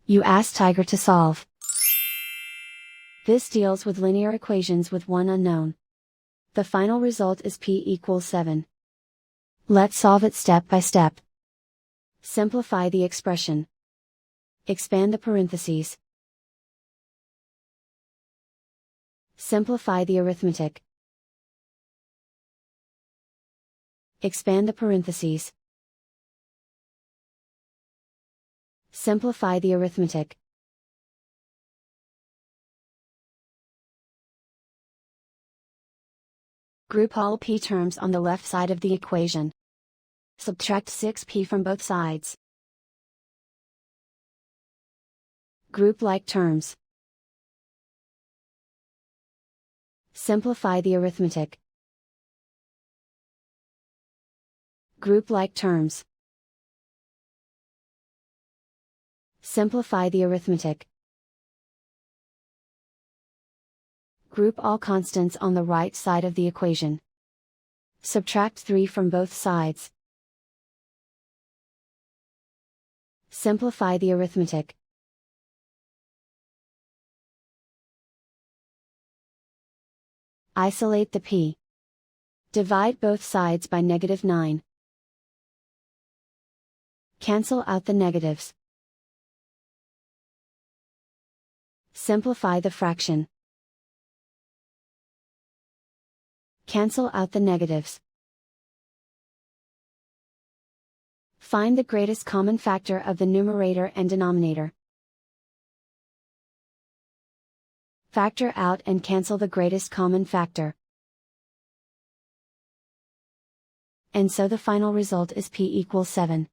You ask Tiger to solve. This deals with linear equations with one unknown. The final result is p=7. Let's solve it step by step. Simplify the expression. Expand the parentheses. Simplify the arithmetic. Expand the parentheses. Simplify the arithmetic. Group all p terms on the left side of the equation. Subtract 6p from both sides. Group like terms. Simplify the arithmetic. Group like terms. Simplify the arithmetic. Group all constants on the right side of the equation. Subtract 3 from both sides. Simplify the arithmetic. Isolate the p. Divide both sides by -9. Cancel out the negatives. Simplify the fraction. Cancel out the negatives. Find the greatest common factor of the numerator and denominator. Factor out and cancel the greatest common factor. And so the final result is p=7.